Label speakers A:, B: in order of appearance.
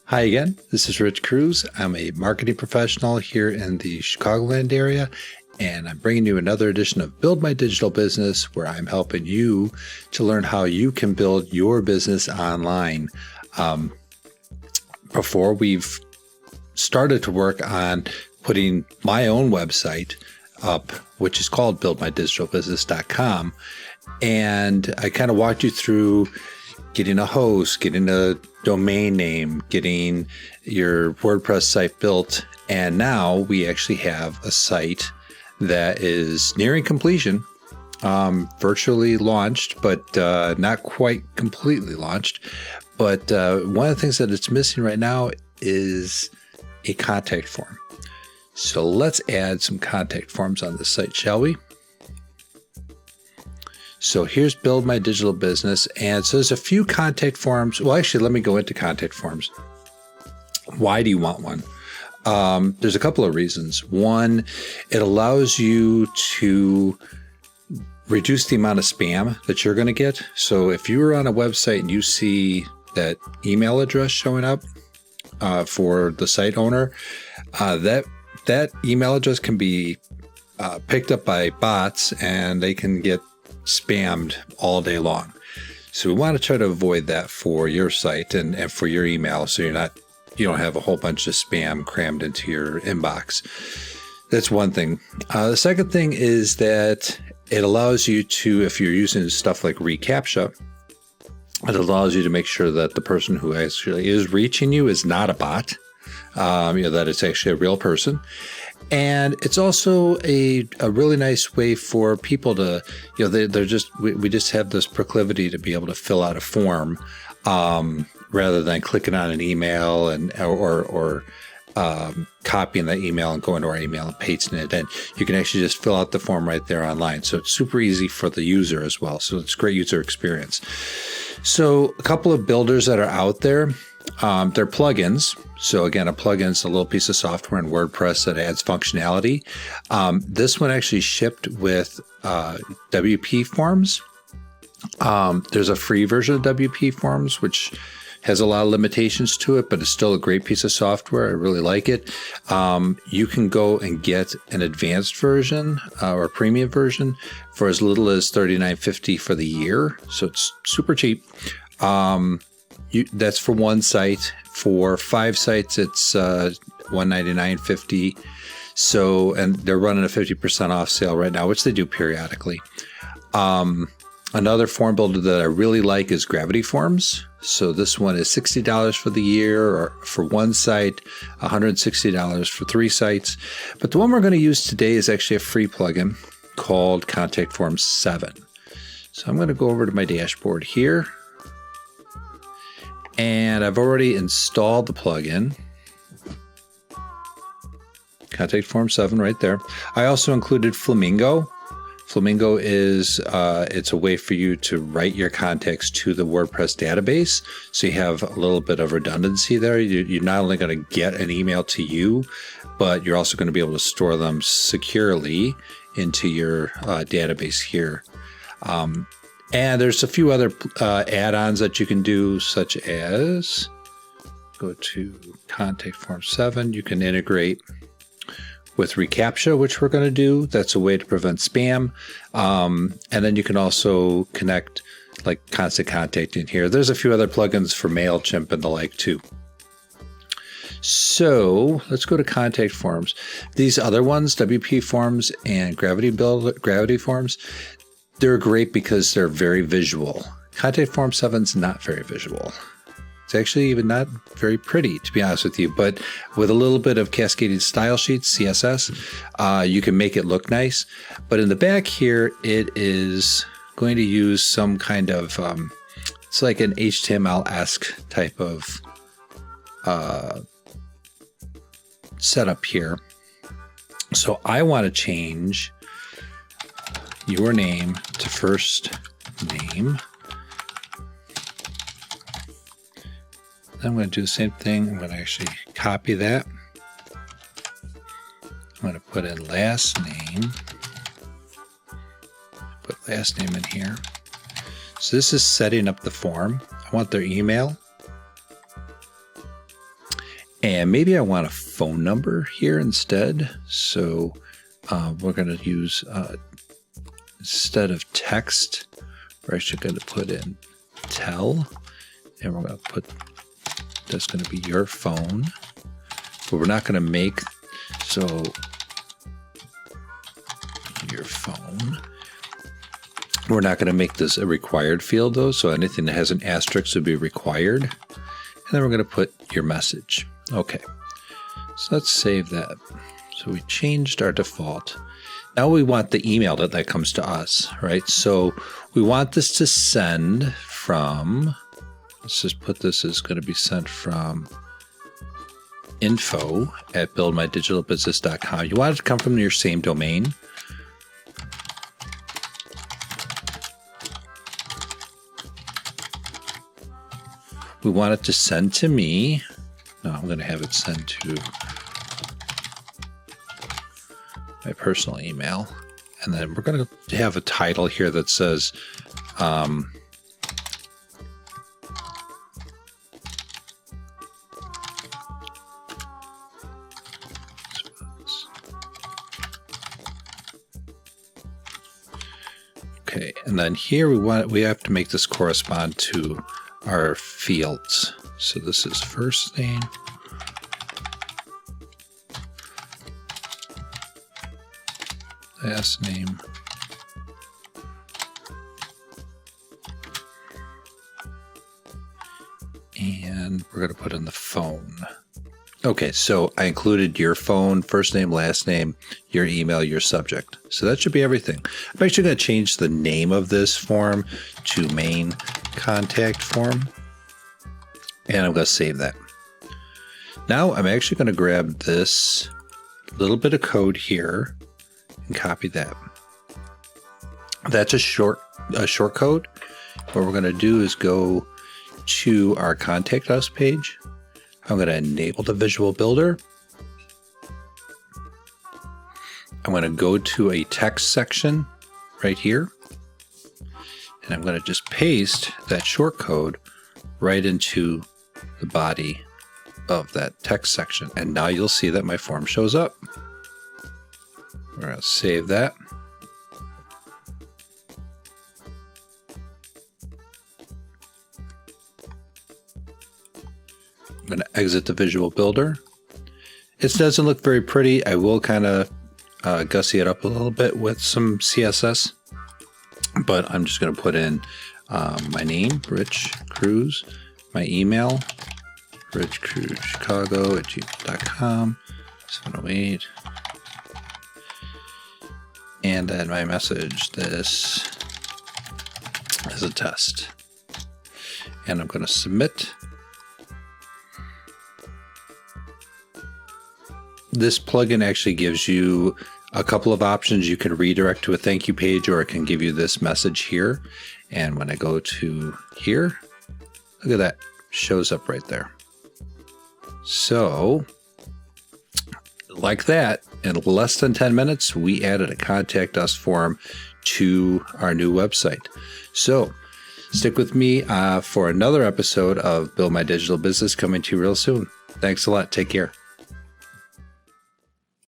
A: Hi again, this is Rich Cruz. I'm a marketing professional here in the Chicagoland area, and I'm bringing you another edition of Build My Digital Business, where I'm helping you to learn how you can build your business online. Before we've started to work on putting my own website up, which is called buildmydigitalbusiness.com, and I kind of walked you through getting a host, getting a domain name, getting your WordPress site built. And now we actually have a site that is nearing completion, virtually launched, but not quite completely launched. But one of the things that it's missing right now is a contact form. So let's add some contact forms on the site, shall we? So here's Build My Digital Business. And so there's a few contact forms. Well, actually, let me go into contact forms. Why do you want one? There's a couple of reasons. One, it allows you to reduce the amount of spam that you're going to get. So if you're on a website and you see that email address showing up for the site owner, that email address can be picked up by bots, and they can get spammed all day long. So we want to try to avoid that for your site and for your email, so you don't have a whole bunch of spam crammed into your inbox. That's one thing. The second thing is that it allows you to, if you're using stuff like reCAPTCHA, it allows you to make sure that the person who actually is reaching you is not a bot, that it's actually a real person. And it's also a really nice way for people to, we just have this proclivity to be able to fill out a form rather than clicking on an email or copying the email and going to our email and pasting it. And you can actually just fill out the form right there online. So it's super easy for the user as well. So it's great user experience. So a couple of builders that are out there. They're plugins. So again, a plugin is a little piece of software in WordPress that adds functionality. This one actually shipped with WP Forms. There's a free version of WP Forms, which has a lot of limitations to it, but it's still a great piece of software. I really like it. You can go and get an advanced version or a premium version for as little as $39.50 for the year. So it's super cheap. That's for one site. For 5 sites, it's $199.50. So, and they're running a 50% off sale right now, which they do periodically. Another form builder that I really like is Gravity Forms. So this one is $60 for the year, or for one site, $160 for 3 sites. But the one we're going to use today is actually a free plugin called Contact Form 7. So I'm going to go over to my dashboard here. And I've already installed the plugin, Contact Form 7 right there. I also included Flamingo. Flamingo is, it's a way for you to write your contacts to the WordPress database. So you have a little bit of redundancy there. You're not only going to get an email to you, but you're also going to be able to store them securely into your database here. And there's a few other add-ons that you can do, such as go to Contact Form 7. You can integrate with reCAPTCHA, which we're going to do. That's a way to prevent spam. And then you can also connect like Constant Contact in here. There's a few other plugins for MailChimp and the like too. So let's go to Contact Forms. These other ones, WP Forms and Gravity Forms, they're great because they're very visual. Contact Form 7 is not very visual. It's actually even not very pretty, to be honest with you. But with a little bit of cascading style sheets, CSS, you can make it look nice. But in the back here, it is going to use some kind of, it's like an HTML-esque type of setup here. So I want to change your name to first name. I'm going to do the same thing. I'm going to actually copy that. I'm going to put in last name. Put last name in here. So this is setting up the form. I want their email. And maybe I want a phone number here instead. So we're going to use, instead of text, we're actually going to put in tell. And we're going to put, that's going to be your phone. But we're not going to make, so your phone. We're not going to make this a required field though. So anything that has an asterisk would be required. And then we're going to put your message. Okay, so let's save that. So we changed our default. Now we want the email that comes to us, right? So we want this to send from, let's just put this as going to be sent from info@buildmydigitalbusiness.com. You want it to come from your same domain. We want it to send to me. No, I'm going to have it sent to my personal email. And then we're going to have a title here that says, okay, and then here we have to make this correspond to our fields. So this is first name, last name, and we're going to put in the phone. Okay, so I included your phone, first name, last name, your email, your subject. So that should be everything. I'm actually going to change the name of this form to main contact form. And I'm going to save that. Now I'm actually going to grab this little bit of code here and copy that. That's a short code. What we're going to do is go to our Contact Us page. I'm going to enable the Visual Builder. I'm going to go to a text section right here. And I'm going to just paste that short code right into the body of that text section. And now you'll see that my form shows up. We're going to save that. I'm going to exit the Visual Builder. It doesn't look very pretty. I will kind of gussy it up a little bit with some CSS. But I'm just going to put in my name, Rich Cruz, my email, richcruzchicago@gmail.com, 708, and then my message, this is a test. And I'm going to submit. This plugin actually gives you a couple of options. You can redirect to a thank you page, or it can give you this message here. And when I go to here, look at that, shows up right there. So like that, in less than 10 minutes, we added a Contact Us form to our new website. So stick with me for another episode of Build My Digital Business coming to you real soon. Thanks a lot. Take care.